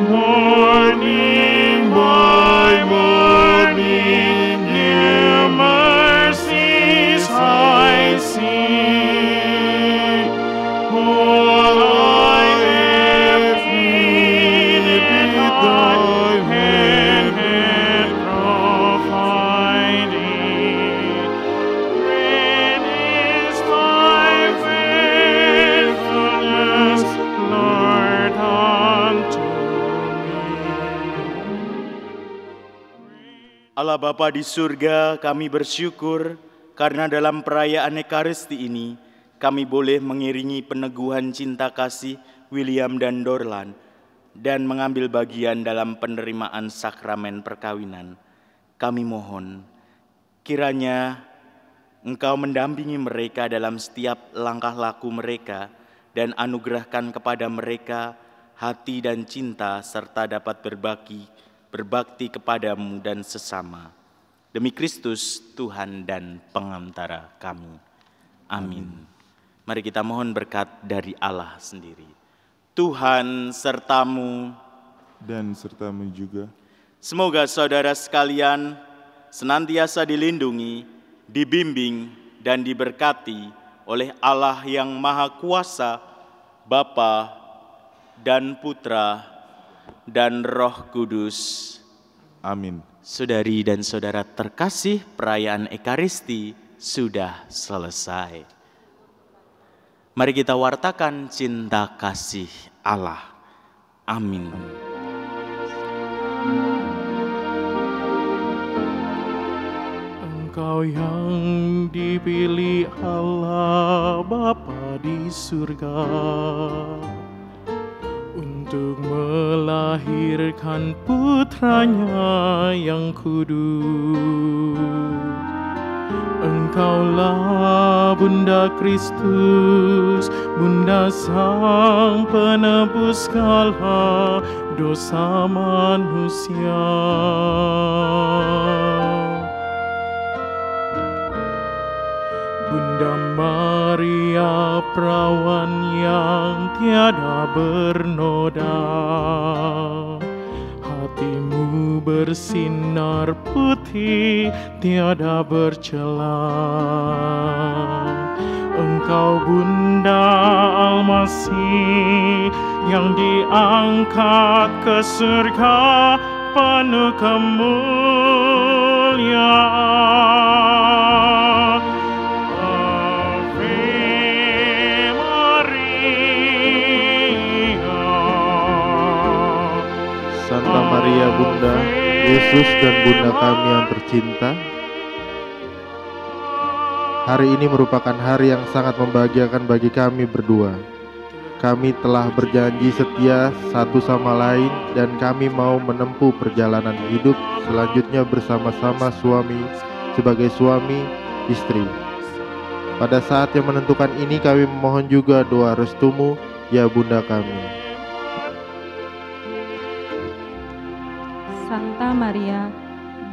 Morning by morning, new mercies I see. All I have needed, thy hand hath provided. Great is thy faithfulness, Lord, unto Allah Bapa di surga, kami bersyukur karena dalam perayaan Ekaristi ini kami boleh mengiringi peneguhan cinta kasih William dan Dorlan dan mengambil bagian dalam penerimaan sakramen perkawinan. Kami mohon, Kiranya Engkau mendampingi mereka dalam setiap langkah laku mereka dan anugerahkan kepada mereka hati dan cinta serta dapat berbakti kepadamu dan sesama. Demi Kristus Tuhan dan pengantara kami. Amin. Mari kita mohon berkat dari Allah sendiri. Tuhan sertamu dan sertamu juga. Semoga saudara sekalian senantiasa dilindungi, dibimbing, dan diberkati oleh Allah yang Maha Kuasa, Bapa dan Putra dan Roh Kudus. Amin. Saudari dan saudara terkasih, perayaan Ekaristi sudah selesai. Mari kita wartakan cinta kasih Allah. Amin. Engkau yang dipilih Allah Bapa di surga untuk melahirkan putranya yang kudus. Engkaulah Bunda Kristus, Bunda Sang Penebus segala dosa manusia. Bunda Maria perawan yang tiada bernoda, hatimu bersinar putih tiada bercela. Engkau Bunda Almasih yang diangkat ke surga penuh kemuliaan. Santa Maria Bunda Yesus dan Bunda kami yang tercinta, hari ini merupakan hari yang sangat membahagiakan bagi kami berdua. Kami telah berjanji setia satu sama lain dan kami mau menempuh perjalanan hidup selanjutnya bersama-sama sebagai suami istri. Pada saat yang menentukan ini kami memohon juga doa restumu ya Bunda kami. Santa Maria,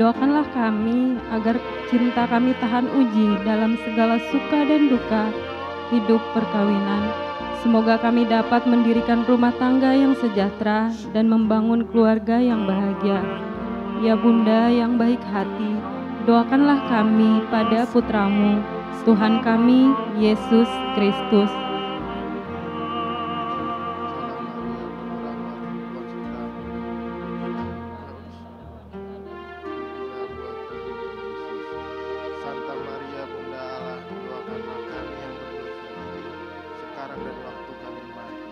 doakanlah kami agar cinta kami tahan uji dalam segala suka dan duka hidup perkawinan. Semoga kami dapat mendirikan rumah tangga yang sejahtera dan membangun keluarga yang bahagia. Ya Bunda yang baik hati, doakanlah kami pada putramu, Tuhan kami, Yesus Kristus. Santa Maria Bunda Allah, doakanlah kami yang berdosa sekarang dan waktu kami mati.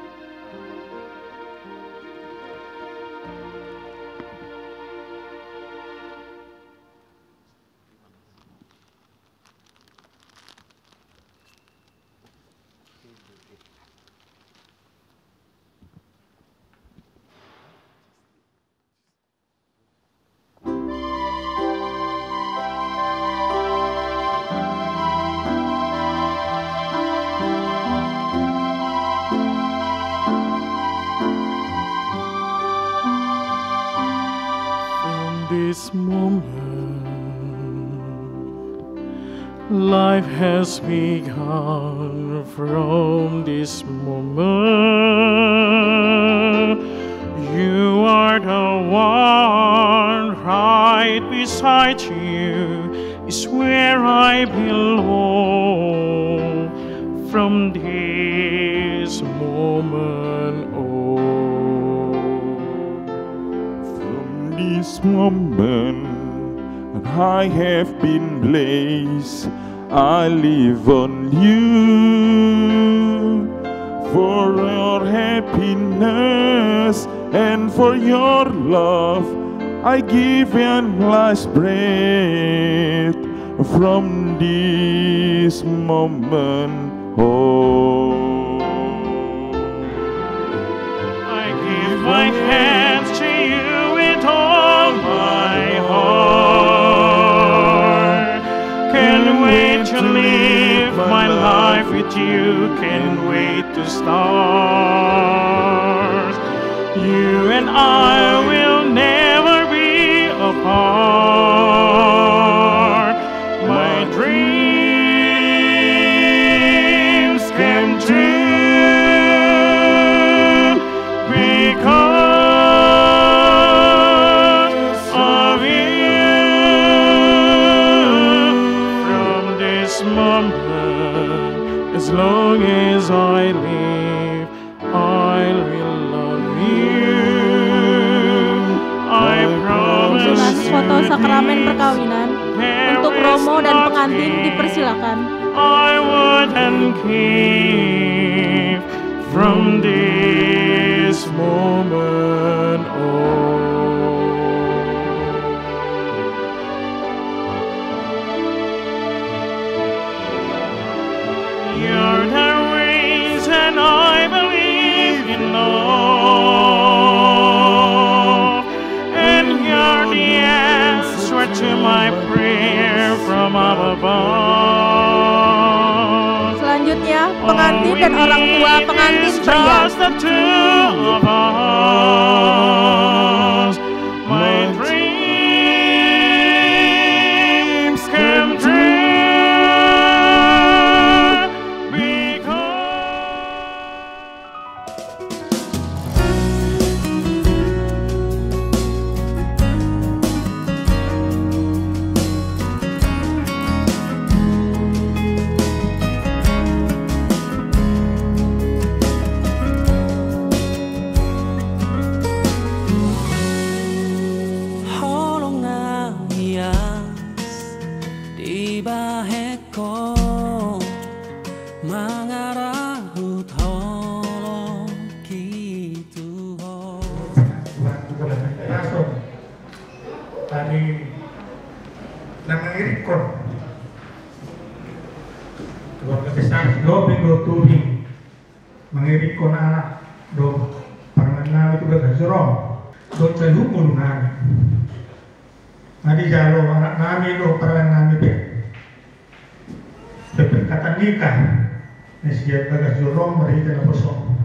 This moment, life has begun. From this moment, you are the one. Right beside you is where I belong. From this moment this moment I have been blessed. I live on you for your happiness and for your love. I give and last breath from this moment on. I give my hands to you with all my heart. that you can wait to start. You and I will never be apart. My dreams came true because of you. From this moment, as long as I live, I will love you. I promise Tunas you. foto sakramen perkawinan. Untuk Romo dan pengantin dipersilakan. I wouldn't keep from this moment on. You're the reason I believe in love, and you're the answer to my prayer from up above. Selanjutnya, pengantin dan orang tua pengantin pria. Just the two of us. My dreams come true Tadi nanganirikon keluarga besar Dobing do Tubing mengirikon anak do panganami itu berhasilom do celumul nami ngadi jalo anak nami do peran nami berkatan nikah nesiat berhasilom merita na posong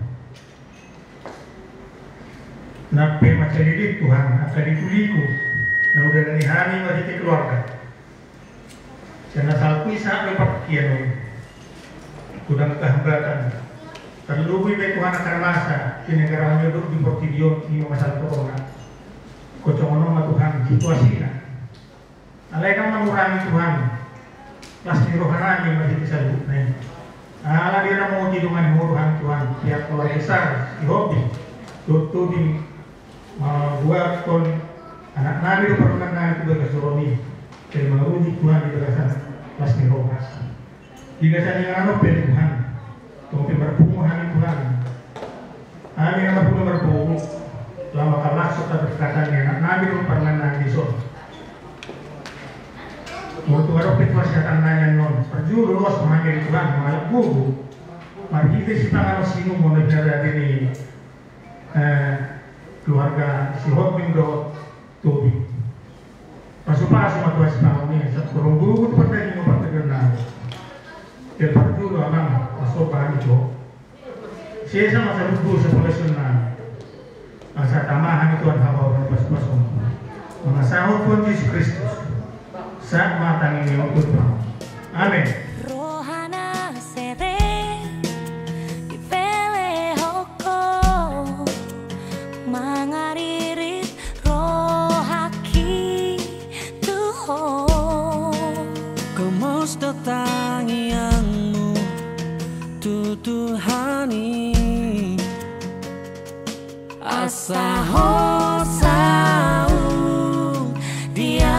nape macalidik Tuhan akan dikuliku na udah dari hani masih keluarga. Karena salku isa lepak kian kudang kehambatan. Terlebih baik Tuhan akan masa di negara kami duduk di Portidio di masalah corona. Kocongono Tuhan situasinya. Alaikan mengurangi Tuhan. Pasti rohani masih bisa lupa. Ala dia mau hidungan Tuhan tiap keluarga besar di hobi. Tutu di dua ton anak nabi itu pernah nabi itu berkesuromi dari menguji Tuhan di belasan pasti rohas jika saya menganggap Tuhan tapi berpumuhan Tuhan kami yang berpumuh lama kalah serta berkatanya anak nabi itu pernah nabi so waktu ada persiapan nanya non perjuru luas memanggil Tuhan mengalap guru mari kita sitangan sinu mau negara ini keluarga si Hotbing do Tubi. Pasu-pasu matuas tahunnya, kurang guru itu pertanyaan mau pertanyaan. Dia perlu amang pasokan itu. Saya sama saya guru sekolah sunnah. Masa tamahan itu adalah orang pas-pas mengasahut Tuhan Yesus Kristus. Saat matang ini untuk Amin. Tangianmu tutuhani asa hosau dia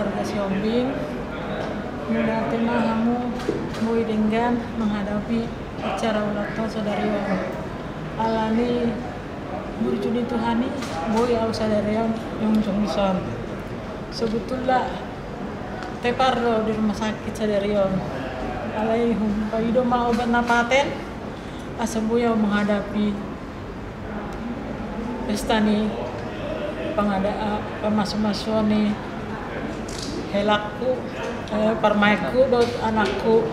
keluarga Siombing, mudah tema kamu boy dengan menghadapi acara ulang tahun saudarion. Alani burjuni Tuhani boy au saudarion yang sungguh. Sebetulnya teparlo di rumah sakit saudarion. Alai paido mau obat napaten asabuya menghadapi pesta nih pengadaan pemasuk-masuk nih helakku parmaiku buat anakku.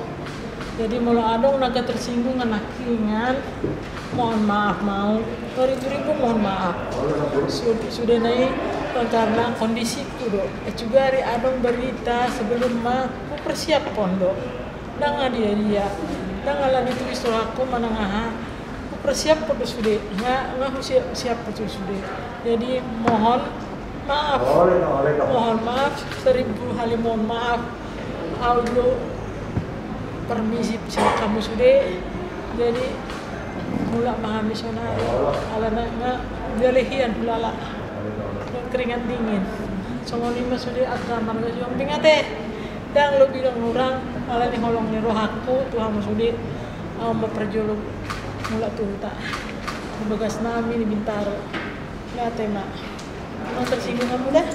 Jadi mulai adong naga tersinggung anak ingat mohon maaf mau ribu mohon maaf sudah naik karena kondisiku dok juga hari adong berita sebelum aku persiap pondok dan dia dan ditulis aku menengah aku persiap pada sudah nggak siap pada sudah. Jadi mohon maaf 1000 kali mohon maaf audio permisi kamu sudah. Jadi mulai memahami sonar alana galehian hulala dan keringat dingin semua lima sudah agama marga Siombing teh dan lo bilang orang alani holong roh aku Tuhan sudah mau perjolo mulai tuh tak begas nami di Bintaro nggak tema mau tersinggung kamu dah.